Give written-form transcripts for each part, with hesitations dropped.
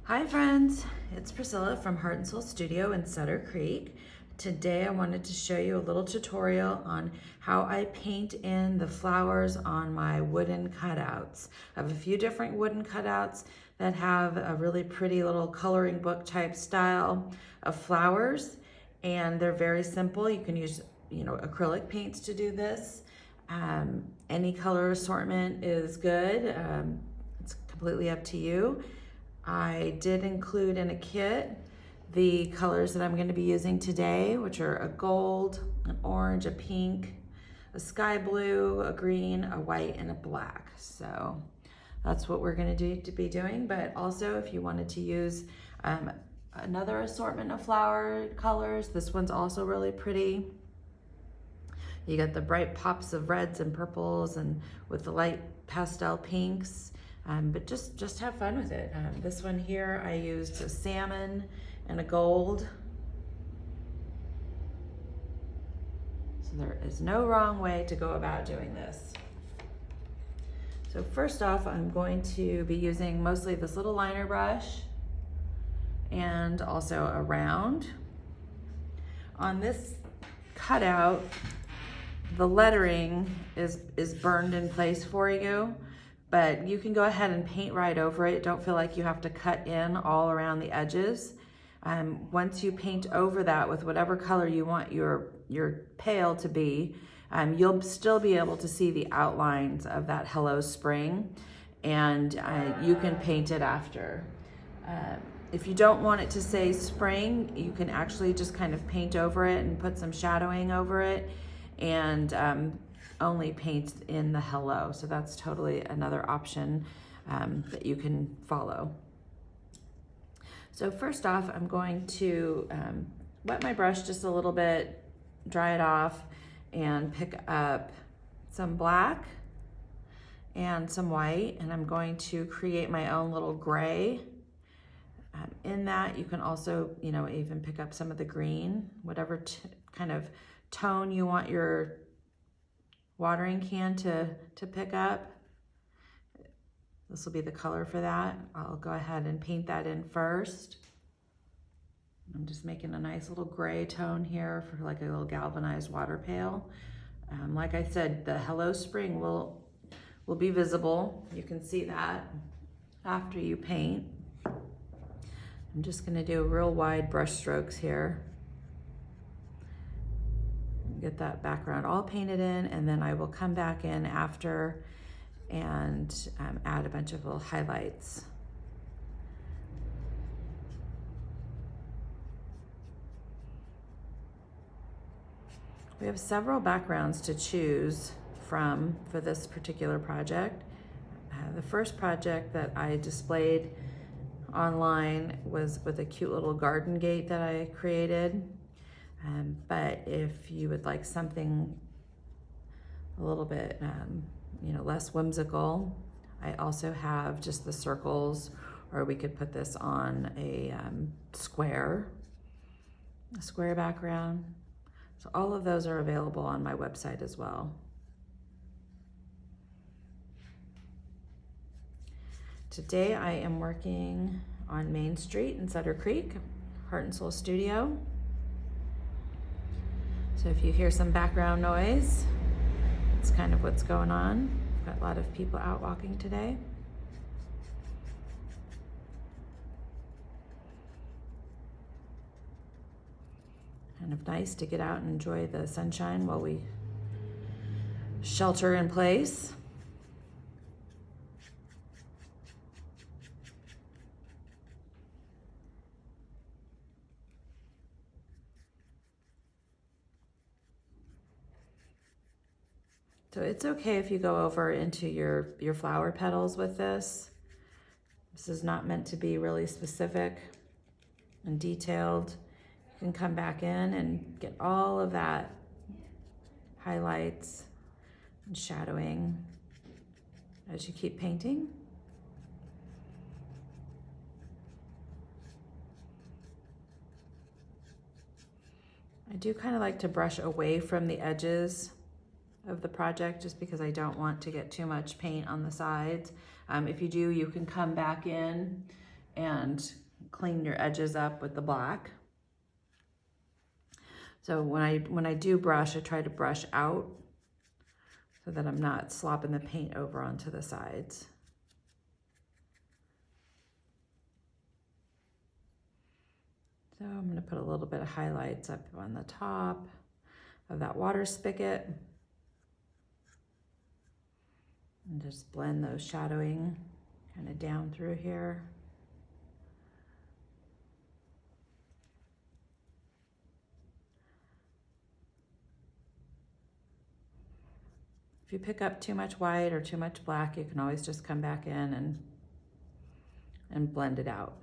Hi friends, it's Priscilla from Heart and Soul Studio in Sutter Creek. Today I wanted to show you a little tutorial on how I paint in the flowers on my wooden cutouts. I have a few different wooden cutouts that have a really pretty little coloring book type style of flowers, and they're very simple. You can use acrylic paints to do this. Any color assortment is good. It's completely up to you. I did include in a kit the colors that I'm going to be using today, which are a gold, an orange, a pink, a sky blue, a green, a white, and a black. So that's what we're going to be doing. But also, if you wanted to use another assortment of flower colors, this one's also really pretty. You got the bright pops of reds and purples and with the light pastel pinks. But just have fun with it. This one here, I used a salmon and a gold. So there is no wrong way to go about doing this. So first off, I'm going to be using mostly this little liner brush and also a round. On this cutout, the lettering is burned in place for you, but you can go ahead and paint right over it. Don't feel like you have to cut in all around the edges. Once you paint over that with whatever color you want your pail to be, you'll still be able to see the outlines of that Hello Spring, and you can paint it after. If you don't want it to say spring, you can actually just kind of paint over it and put some shadowing over it, and only paint in the hello. So that's totally another option that you can follow. So first off, I'm going to wet my brush just a little bit, dry it off, and pick up some black and some white, and I'm going to create my own little gray. In that, you can also, even pick up some of the green, whatever kind of tone you want your watering can to pick up. This will be the color for that. I'll go ahead and paint that in first. I'm just making a nice little gray tone here for like a little galvanized water pail. Like I said, the Hello Spring will be visible. You can see that after you paint. I'm just gonna do real wide brush strokes here. Get that background all painted in, and then I will come back in after and add a bunch of little highlights. We have several backgrounds to choose from for this particular project. The first project that I displayed online was with a cute little garden gate that I created. But if you would like something a little bit, less whimsical, I also have just the circles, or we could put this on a square background. So all of those are available on my website as well. Today I am working on Main Street in Sutter Creek, Heart and Soul Studio. So if you hear some background noise, it's kind of what's going on. We've got a lot of people out walking today. Kind of nice to get out and enjoy the sunshine while we shelter in place. So it's okay if you go over into your flower petals with this. This is not meant to be really specific and detailed. You can come back in and get all of that highlights and shadowing as you keep painting. I do kind of like to brush away from the edges of the project just because I don't want to get too much paint on the sides. If you do, you can come back in and clean your edges up with the black. So when I do brush, I try to brush out so that I'm not slopping the paint over onto the sides. So I'm going to put a little bit of highlights up on the top of that water spigot. And just blend those shadowing kind of down through here. If you pick up too much white or too much black, you can always just come back in and blend it out.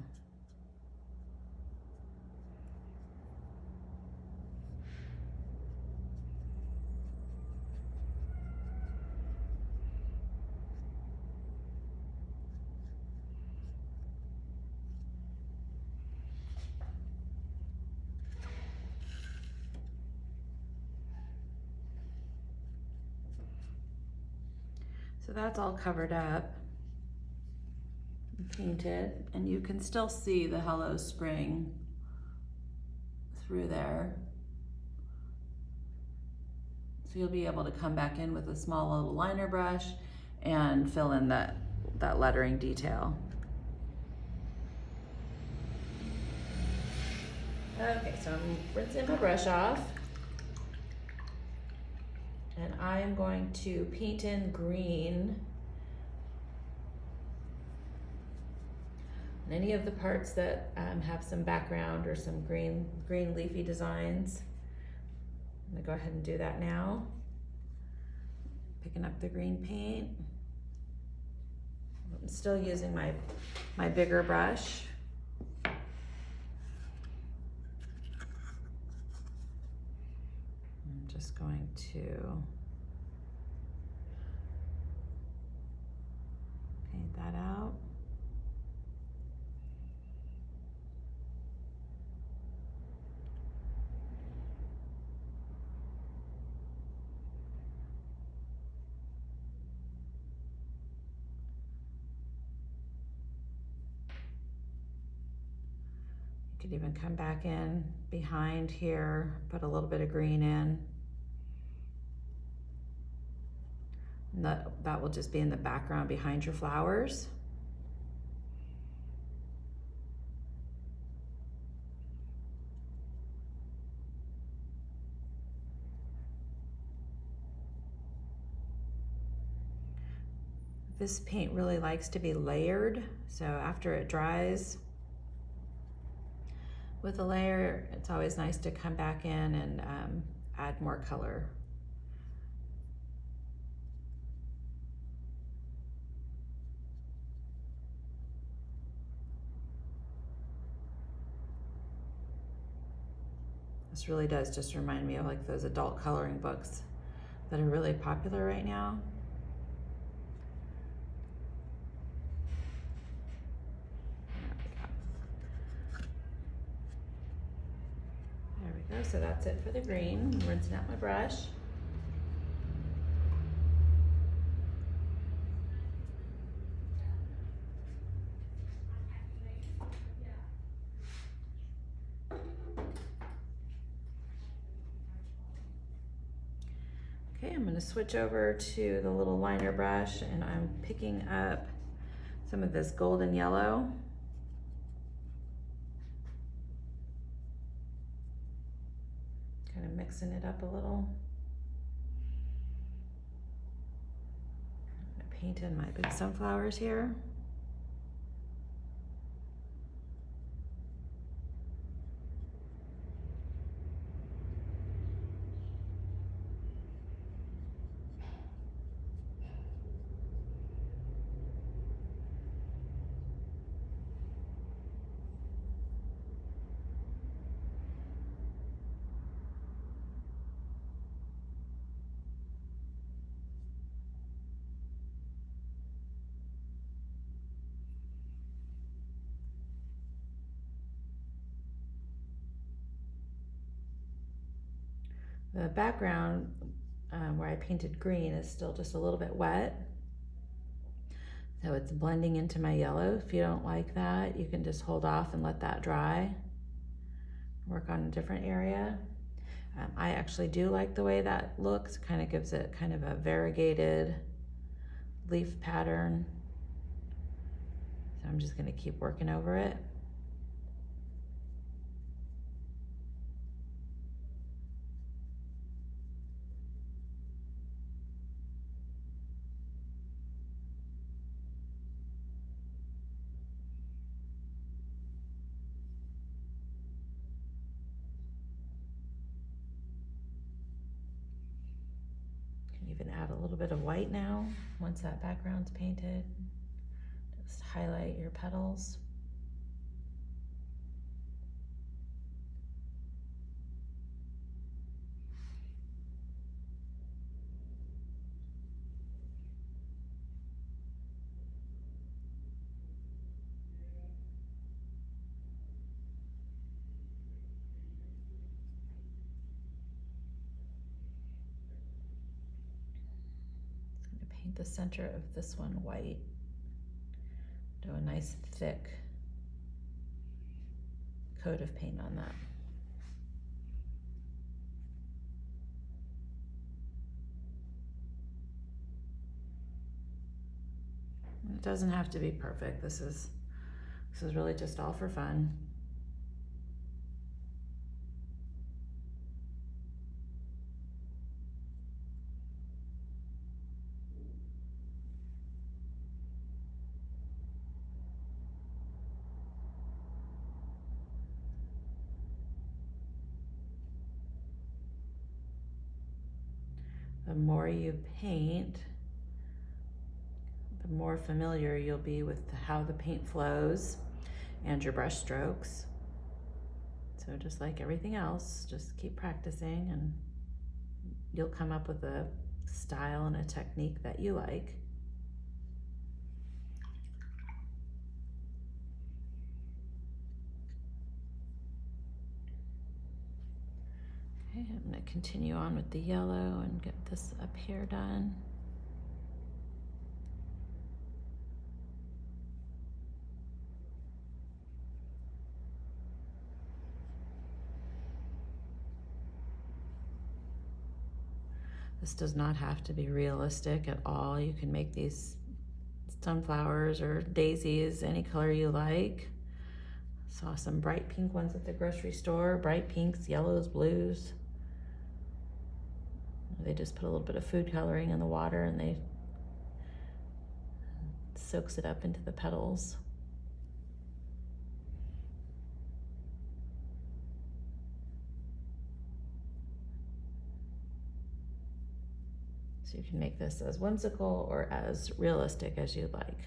So that's all covered up and painted, and you can still see the Hello Spring through there. So you'll be able to come back in with a small little liner brush and fill in that lettering detail. Okay, so I'm rinsing my brush off. And I'm going to paint in green on any of the parts that have some background or some green leafy designs. I'm gonna go ahead and do that now. Picking up the green paint. I'm still using my bigger brush. Just going to paint that out. You could even come back in behind here, put a little bit of green in. And that will just be in the background behind your flowers. This paint really likes to be layered, so after it dries with a layer, it's always nice to come back in and add more color. This really does just remind me of like those adult coloring books that are really popular right now. There we go, so that's it for the green. I'm rinsing out my brush. Okay, I'm going to switch over to the little liner brush, and I'm picking up some of this golden yellow. Kind of mixing it up a little. I'm going to paint in my big sunflowers here. The background where I painted green is still just a little bit wet. So it's blending into my yellow. If you don't like that, you can just hold off and let that dry. Work on a different area. I actually do like the way that looks. Kind of gives it kind of a variegated leaf pattern. So I'm just going to keep working over it. Even add a little bit of white now once that background's painted. Just highlight your petals. Paint the center of this one white. Do a nice thick coat of paint on that. It doesn't have to be perfect. This is really just all for fun. The more you paint, the more familiar you'll be with how the paint flows and your brush strokes. So just like everything else, just keep practicing and you'll come up with a style and a technique that you like. Okay, I'm going to continue on with the yellow and get this up here done. This does not have to be realistic at all. You can make these sunflowers or daisies any color you like. Saw some bright pink ones at the grocery store, bright pinks, yellows, blues. They just put a little bit of food coloring in the water and they soaks it up into the petals. So you can make this as whimsical or as realistic as you'd like.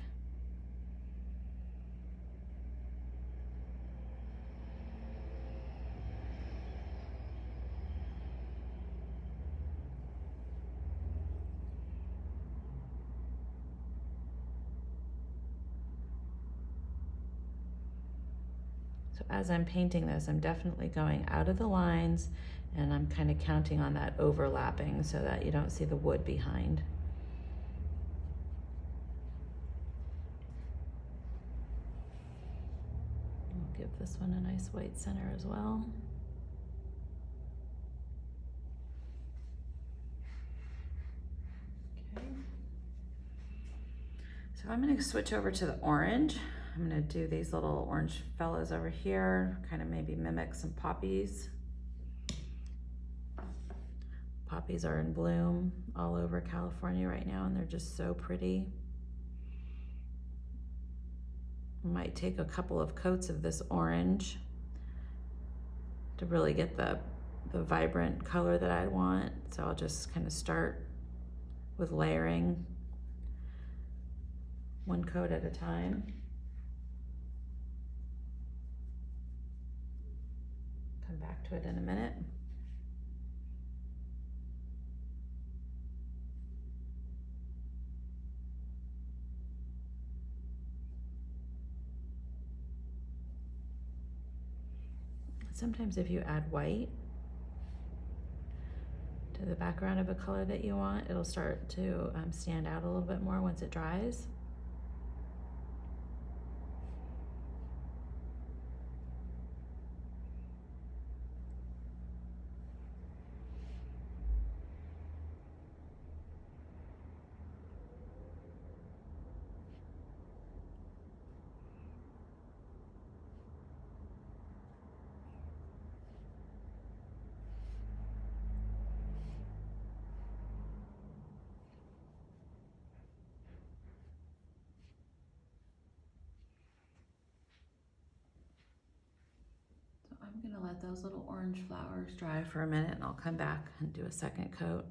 So as I'm painting this, I'm definitely going out of the lines and I'm kind of counting on that overlapping so that you don't see the wood behind. I'll give this one a nice white center as well. Okay. So I'm going to switch over to the orange. I'm going to do these little orange fellows over here, kind of maybe mimic some poppies. Poppies are in bloom all over California right now, and they're just so pretty. I might take a couple of coats of this orange to really get the vibrant color that I want. So I'll just kind of start with layering one coat at a time. Come back to it in a minute. Sometimes if you add white to the background of a color that you want, it'll start to stand out a little bit more once it dries. I'm gonna let those little orange flowers dry for a minute and I'll come back and do a second coat.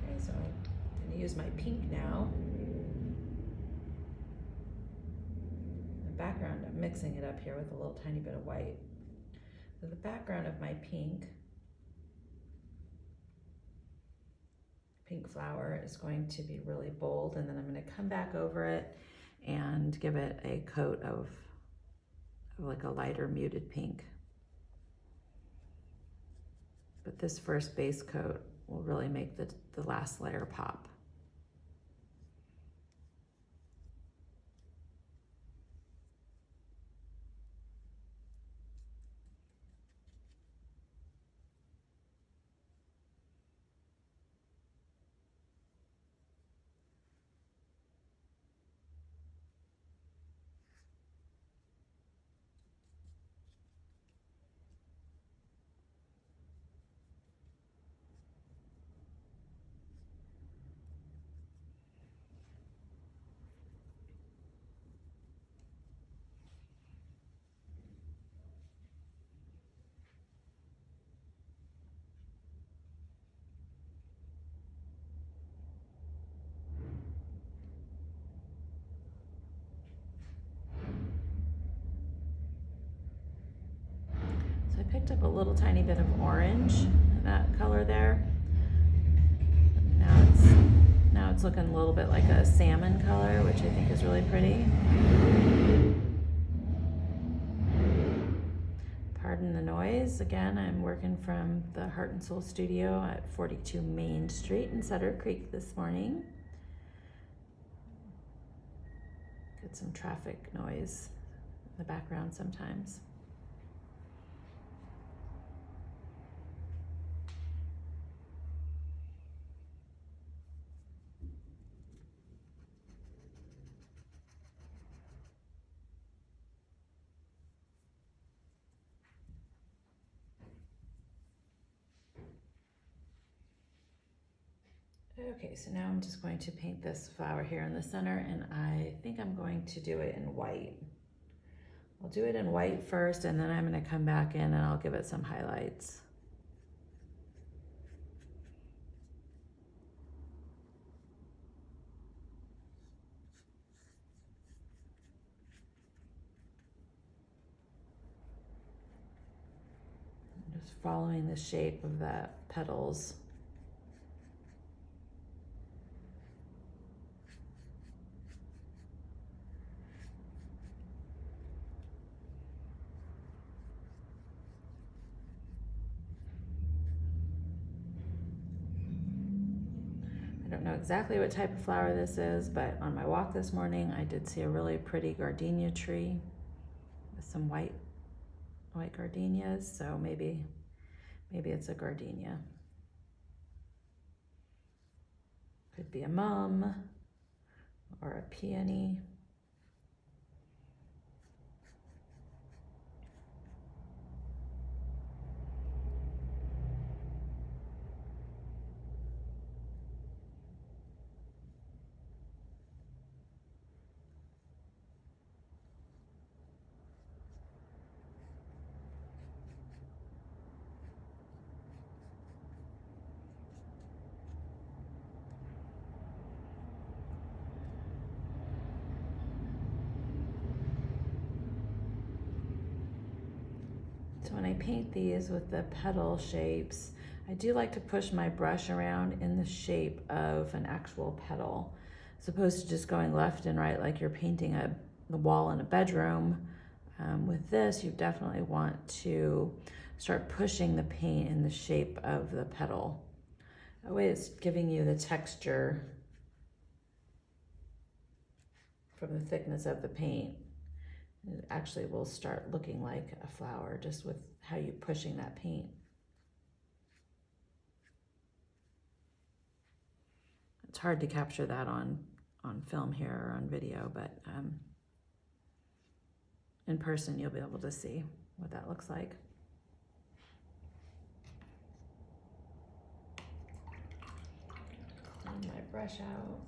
Okay, so I'm gonna use my pink now. Background, I'm mixing it up here with a little tiny bit of white. So the background of my pink flower is going to be really bold, and then I'm going to come back over it and give it a coat of like a lighter muted pink. But this first base coat will really make the last layer pop. So I picked up a little tiny bit of orange in that color there. Now it's looking a little bit like a salmon color, which I think is really pretty. Pardon the noise. Again, I'm working from the Heart and Soul Studio at 42 Main Street in Sutter Creek this morning. Get some traffic noise in the background sometimes. Okay, so now I'm just going to paint this flower here in the center, and I think I'm going to do it in white. I'll do it in white first, and then I'm going to come back in and I'll give it some highlights. I'm just following the shape of the petals. I don't know exactly what type of flower this is, but on my walk this morning, I did see a really pretty gardenia tree with some white gardenias, so maybe it's a gardenia. Could be a mum or a peony. So when I paint these with the petal shapes, I do like to push my brush around in the shape of an actual petal, as opposed to just going left and right like you're painting the wall in a bedroom. With this, you definitely want to start pushing the paint in the shape of the petal. That way it's giving you the texture from the thickness of the paint. It actually will start looking like a flower just with how you're pushing that paint. It's hard to capture that on film here or on video, but in person, you'll be able to see what that looks like. Clean my brush out.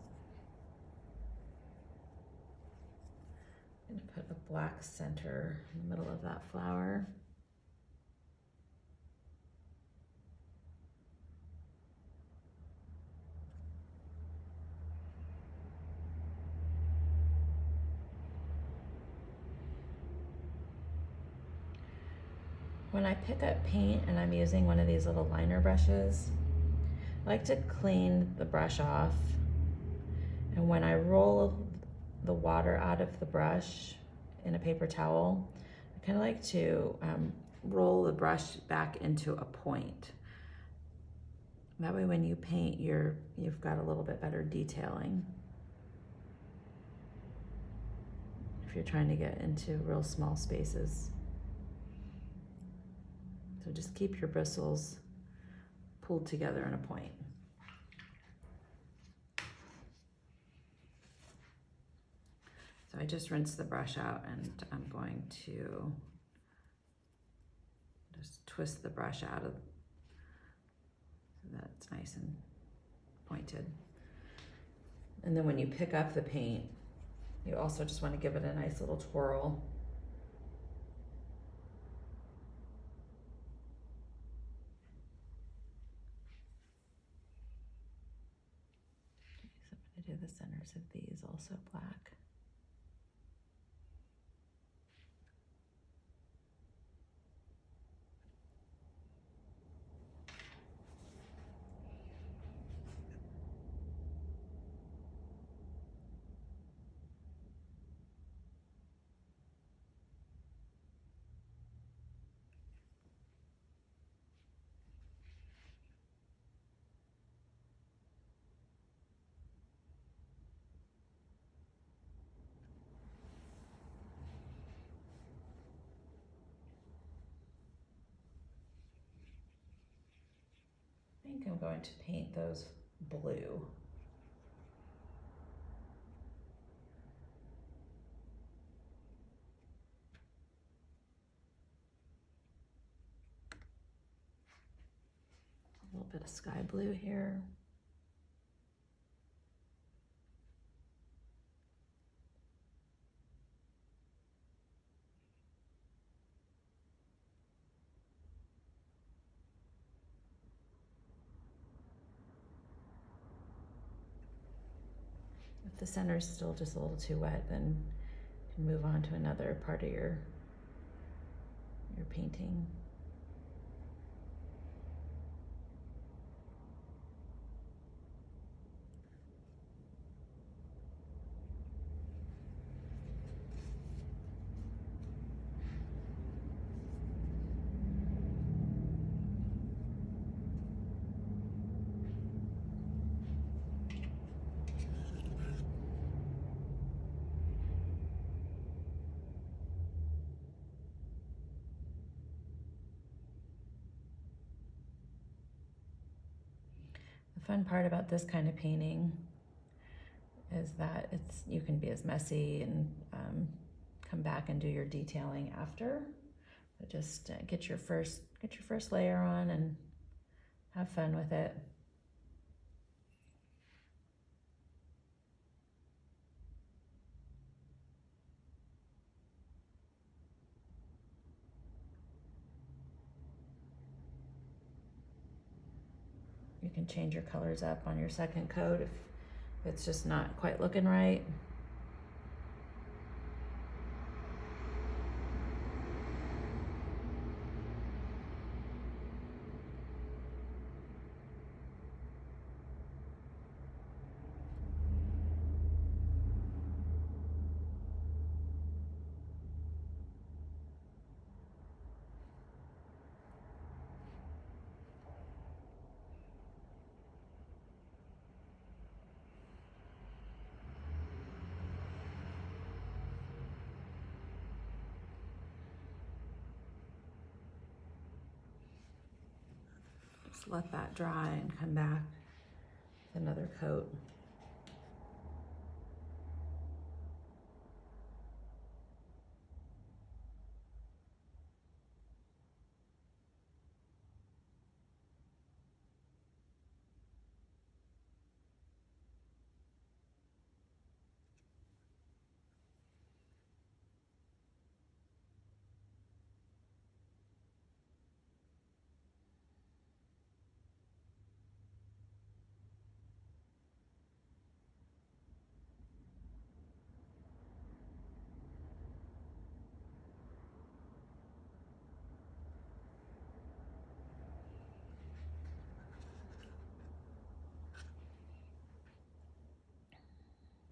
I'm gonna put a black center in the middle of that flower. When I pick up paint and I'm using one of these little liner brushes, I like to clean the brush off. And when I roll the water out of the brush in a paper towel, I kind of like to roll the brush back into a point. That way when you paint, you've got a little bit better detailing. If you're trying to get into real small spaces. So just keep your bristles pulled together in a point. So I just rinsed the brush out and I'm going to just twist the brush out of so that it's nice and pointed. And then when you pick up the paint, you also just want to give it a nice little twirl. So I'm going to do the centers of these also black. I think I'm going to paint those blue. A little bit of sky blue here. If the center is still just a little too wet, then you can move on to another part of your painting. The fun part about this kind of painting is that you can be as messy and come back and do your detailing after. But just get your first layer on and have fun with it. You can change your colors up on your second coat if it's just not quite looking right. Just let that dry and come back with another coat.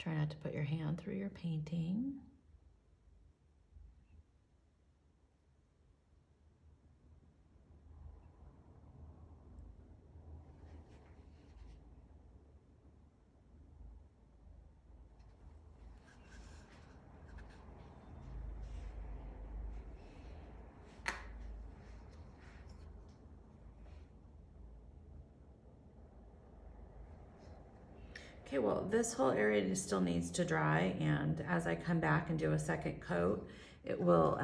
Try not to put your hand through your painting. Okay, well, this whole area still needs to dry, and as I come back and do a second coat, it will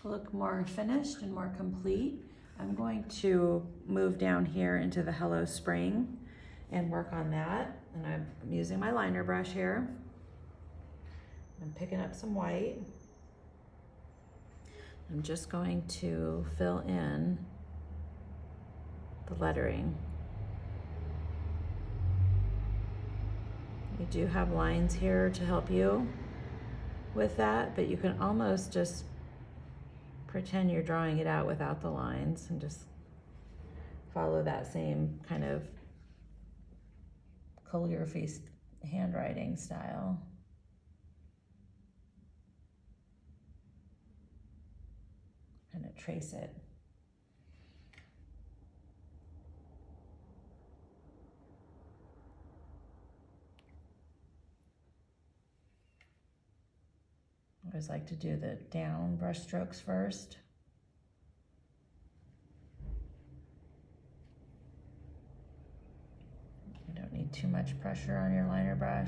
look more finished and more complete. I'm going to move down here into the Hello Spring and work on that. And I'm using my liner brush here. I'm picking up some white. I'm just going to fill in the lettering. You do have lines here to help you with that, but you can almost just pretend you're drawing it out without the lines and just follow that same kind of calligraphy handwriting style. Kind of trace it. I always like to do the down brush strokes first. You don't need too much pressure on your liner brush.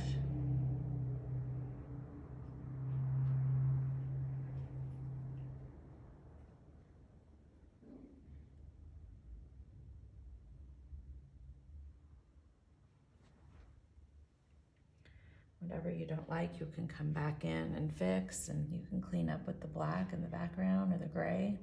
Whatever you don't like, you can come back in and fix, and you can clean up with the black in the background or the gray.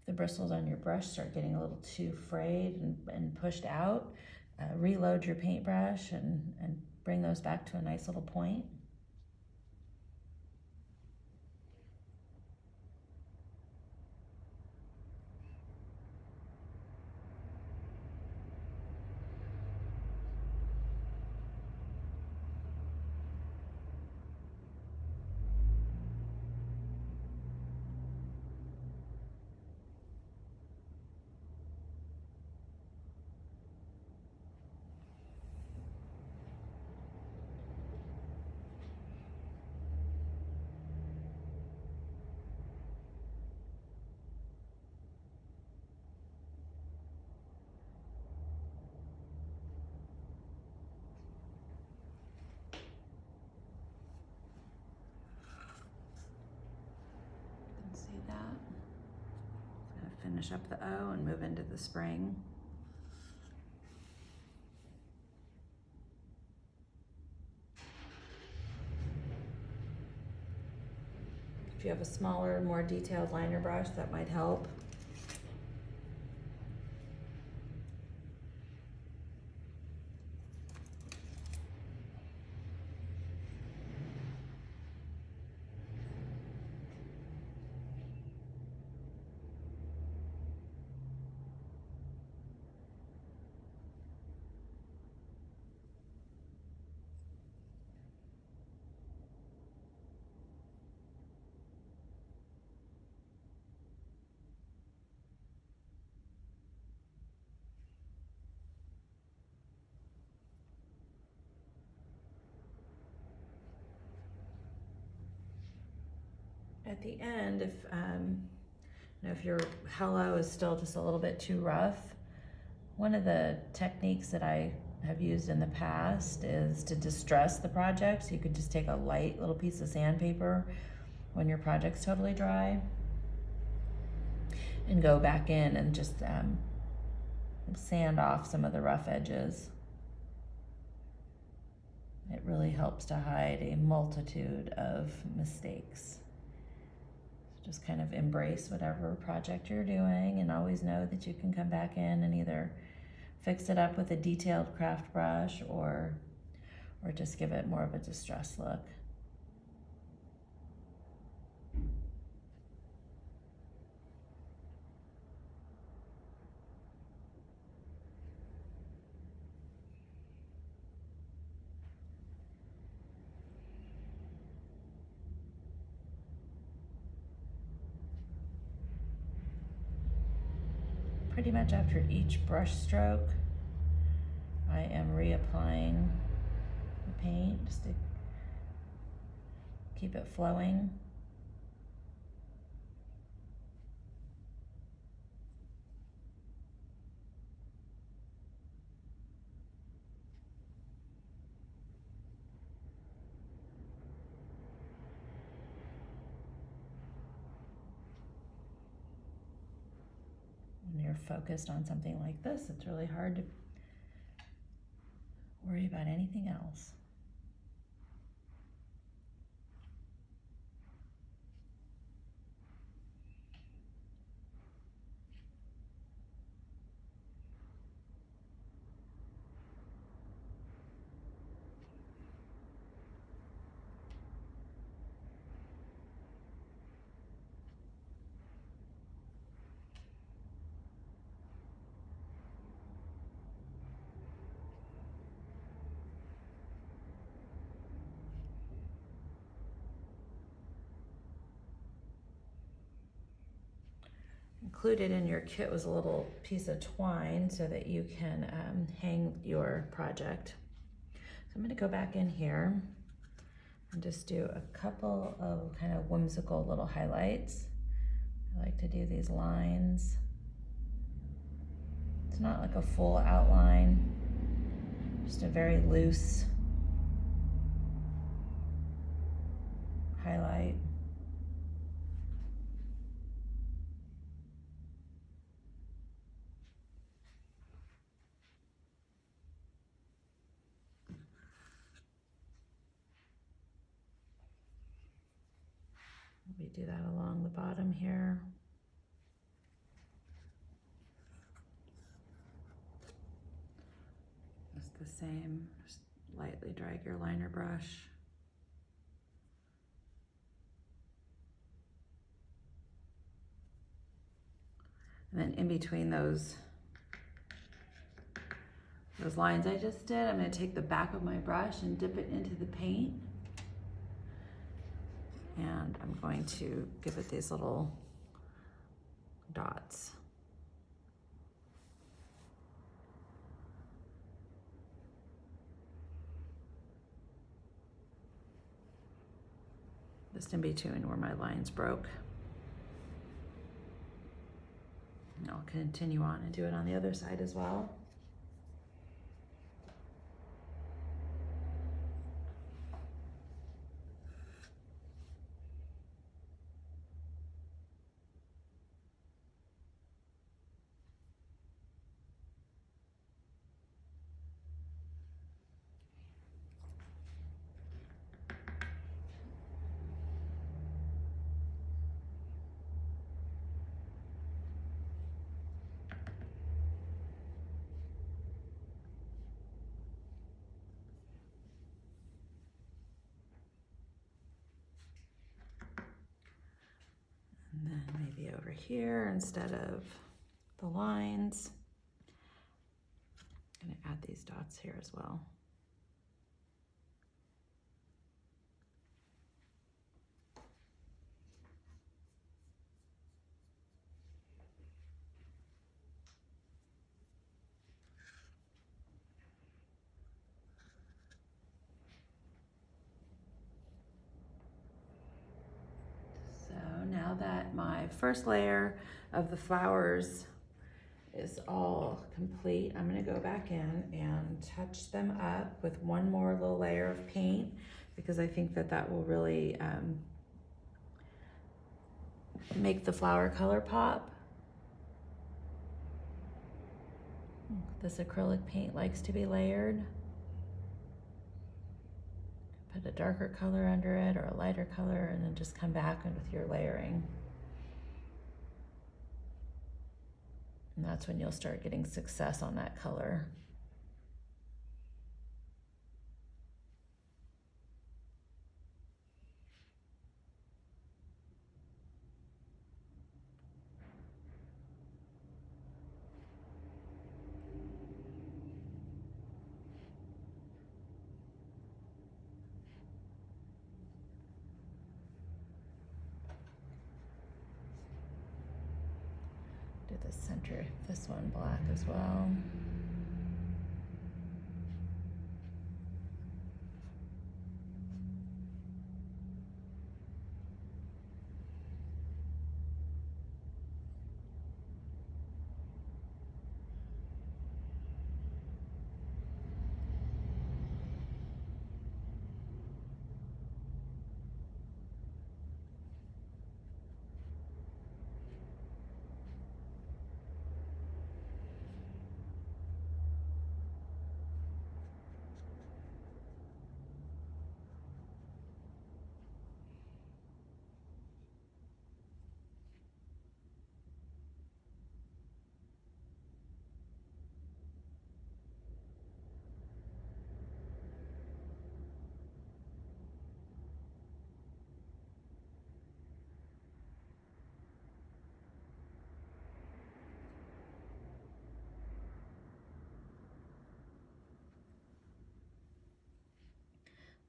The bristles on your brush start getting a little too frayed and pushed out, reload your paintbrush and bring those back to a nice little point. See that? I'm gonna finish up the O and move into the spring. If you have a smaller, more detailed liner brush, that might help. At the end, if your hello is still just a little bit too rough, one of the techniques that I have used in the past is to distress the project. So you could just take a light little piece of sandpaper when your project's totally dry and go back in and just sand off some of the rough edges. It really helps to hide a multitude of mistakes. Just kind of embrace whatever project you're doing and always know that you can come back in and either fix it up with a detailed craft brush or just give it more of a distressed look. Pretty much after each brush stroke, I am reapplying the paint just to keep it flowing. When you're focused on something like this, it's really hard to worry about anything else. Included in your kit was a little piece of twine so that you can hang your project. So I'm going to go back in here and just do a couple of kind of whimsical little highlights. I like to do these lines. It's not like a full outline, just a very loose highlight. We do that along the bottom here. It's the same, just lightly drag your liner brush. And then in between those lines I just did, I'm going to take the back of my brush and dip it into the paint. And I'm going to give it these little dots. Just in between where my lines broke. And I'll continue on and do it on the other side as well. And then maybe over here, instead of the lines, I'm going to add these dots here as well. Now that my first layer of the flowers is all complete, I'm going to go back in and touch them up with one more little layer of paint, because I think that will really make the flower color pop. This acrylic paint likes to be layered. put a darker color under it or a lighter color, and then just come back and with your layering. And that's when you'll start getting success on that color. Do the center, this one black as well.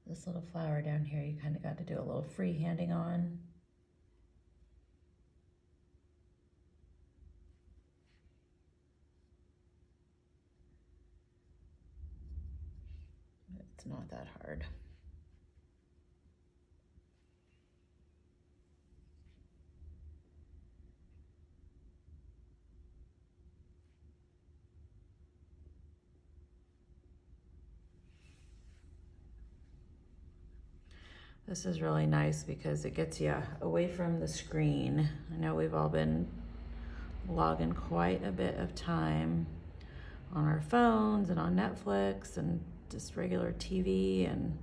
This little flower down here, you kind of got to do a little free-handing on. But it's not that hard. This is really nice because it gets you away from the screen. I know we've all been logging quite a bit of time on our phones and on Netflix and just regular TV, and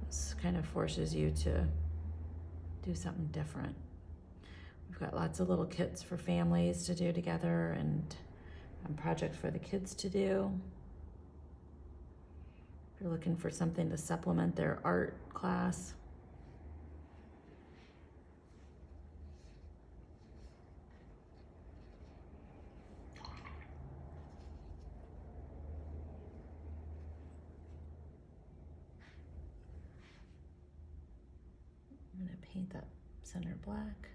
this kind of forces you to do something different. We've got lots of little kits for families to do together and projects for the kids to do. If you're looking for something to supplement their art class. I'm going to paint that center black.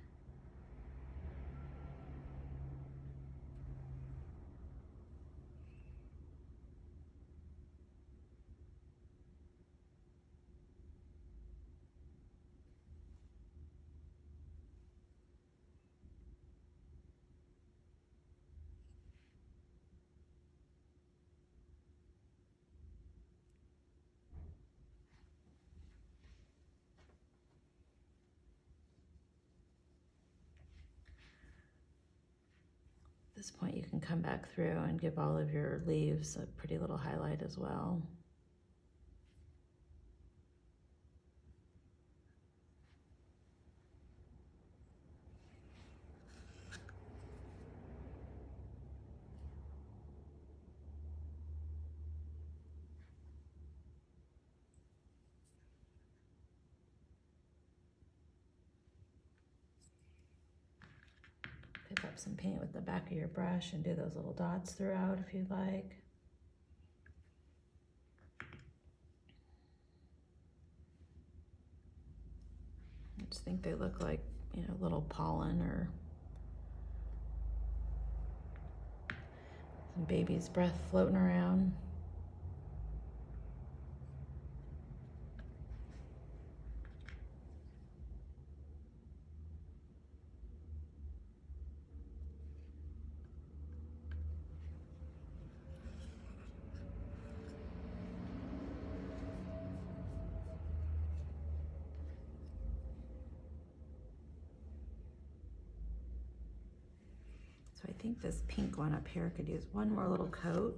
At this point, you can come back through and give all of your leaves a pretty little highlight as well. Pick up some paint with the back of your brush and do those little dots throughout if you'd like. I just think they look like, you know, little pollen or some baby's breath floating around. So I think this pink one up here could use one more little coat.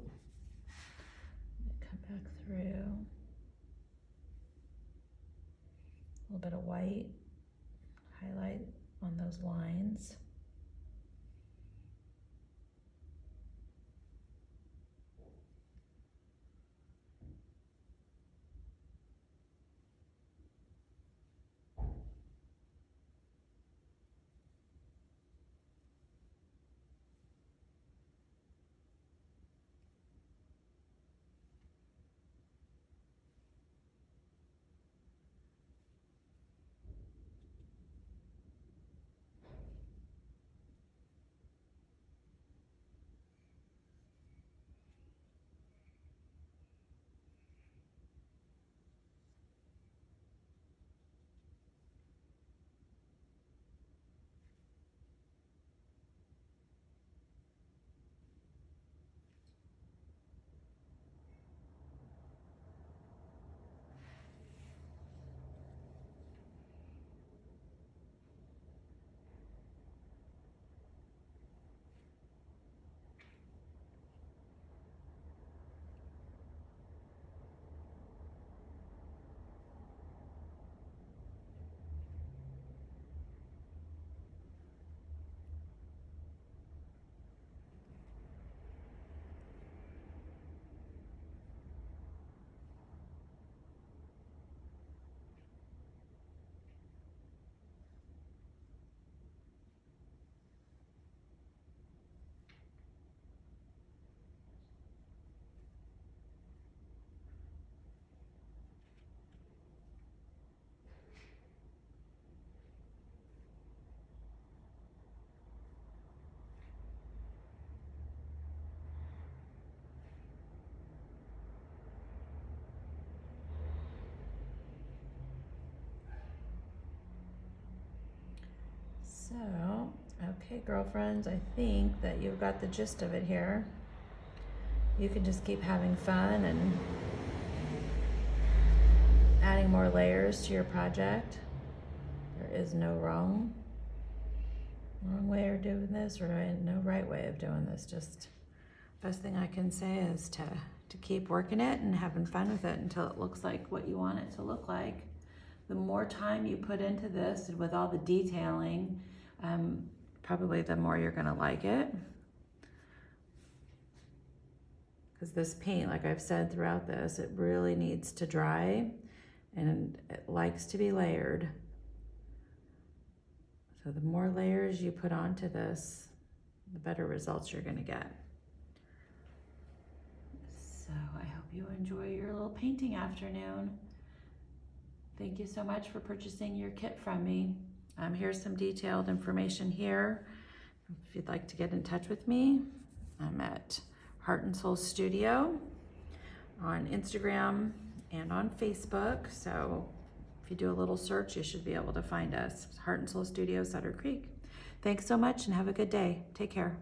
Come back through. A little bit of white, highlight on those lines. So, okay, girlfriends, I think that you've got the gist of it here. You can just keep having fun and adding more layers to your project. There is no wrong way of doing this, or no right way of doing this. Just best thing I can say is to keep working it and having fun with it until it looks like what you want it to look like. The more time you put into this and with all the detailing, probably the more you're gonna like it. Because this paint, like I've said throughout this, it really needs to dry and it likes to be layered. So the more layers you put onto this, the better results you're gonna get. So I hope you enjoy your little painting afternoon. Thank you so much for purchasing your kit from me. Here's some detailed information here. If you'd like to get in touch with me, I'm at Heart and Soul Studio on Instagram and on Facebook. So if you do a little search, you should be able to find us. Heart and Soul Studio, Sutter Creek. Thanks so much and have a good day. Take care.